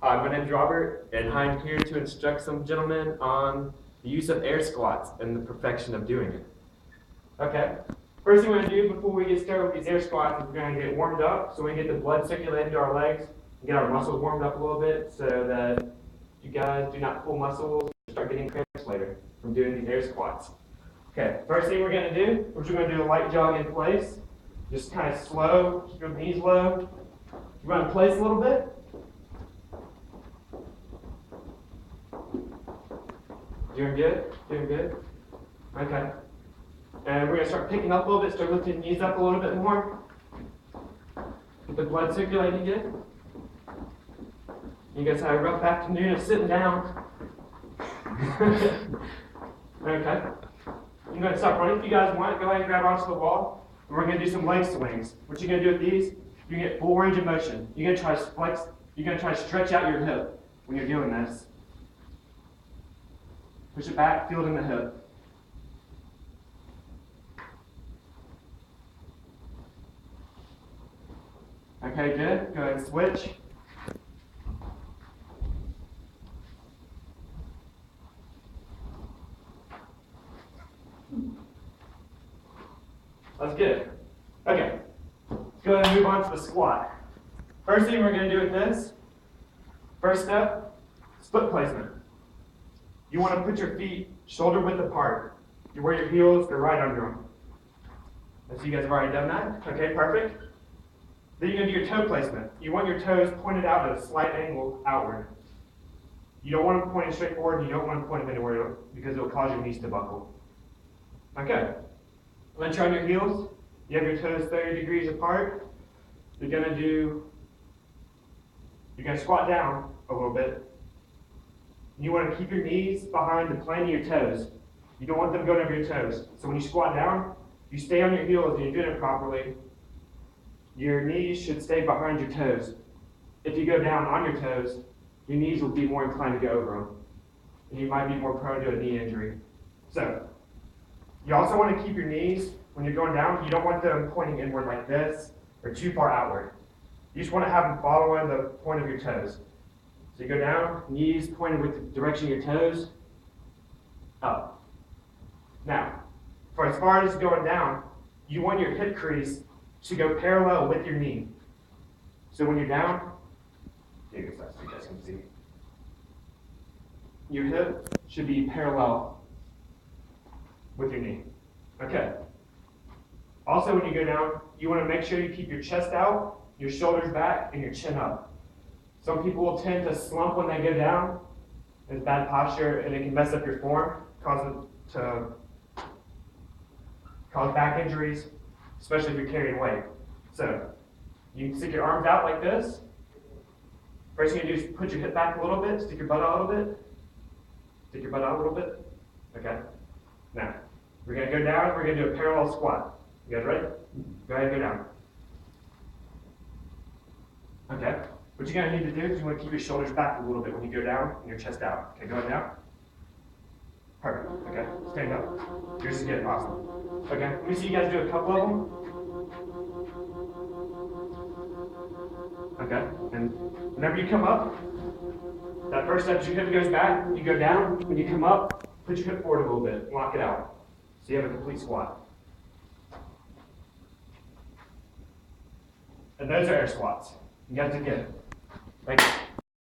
My name is Robert, and I'm here to instruct some gentlemen on the use of air squats and the perfection of doing it. Okay, first thing we're going to do before we get started with these air squats is we're going to get warmed up so we can get the blood circulating to our legs and get our muscles warmed up a little bit so that you guys do not pull muscles and start getting cramps later from doing these air squats. Okay, first thing we're going to do is we're going to do a light jog in place. Just kind of slow, keep your knees low. Run in place a little bit. Doing good? Doing good? Okay. And we're going to start picking up a little bit, start lifting the knees up a little bit more. Get the blood circulating again. You guys had a rough afternoon of sitting down. Okay. I'm going to stop running. If you guys want, go ahead and grab onto the wall. And we're going to do some leg swings. What you're going to do with these, you're going to get full range of motion. You're going to try to flex, you're going to try to stretch out your hip when you're doing this. Push it back, feel it in the hip. Okay, good. Go ahead and switch. That's good. Okay. Let's go ahead and move on to the squat. First thing we're going to do with this, first step, split placement. You want to put your feet shoulder width apart. You wear your heels, they're right under them. So you guys have already done that. Okay, perfect. Then you're going to do your toe placement. You want your toes pointed out at a slight angle outward. You don't want them pointing straight forward, and you don't want to point them anywhere because it will cause your knees to buckle. Okay. Then try on your heels. You have your toes 30 degrees apart. You're going to squat down a little bit. You want to keep your knees behind the plane of your toes. You don't want them going over your toes. So when you squat down, you stay on your heels and you're doing it properly. Your knees should stay behind your toes. If you go down on your toes, your knees will be more inclined to go over them. And you might be more prone to a knee injury. So, you also want to keep your knees, when you're going down, you don't want them pointing inward like this or too far outward. You just want to have them following the point of your toes. So you go down, knees pointed with the direction of your toes, up. Now, for as far as going down, you want your hip crease to go parallel with your knee. So when you're down, take this out so you guys can see. Your hip should be parallel with your knee. Okay. Also, when you go down, you want to make sure you keep your chest out, your shoulders back, and your chin up. Some people will tend to slump when they go down. It's bad posture, and it can mess up your form, cause back injuries, especially if you're carrying weight. So, you can stick your arms out like this. First thing you do is put your hip back a little bit, stick your butt out a little bit. Stick your butt out a little bit. Okay. Now, we're going to go down, we're going to do a parallel squat. You guys ready? Go ahead and go down. Okay. What you're going to need to do is you want to keep your shoulders back a little bit when you go down and your chest out. Okay, going down. Perfect. Okay, stand up. Yours is good. Awesome. Okay, let me see you guys do a couple of them. Okay, and whenever you come up, that first step, your hip goes back, you go down. When you come up, put your hip forward a little bit, lock it out. So you have a complete squat. And those are air squats. You guys did good. Thank you.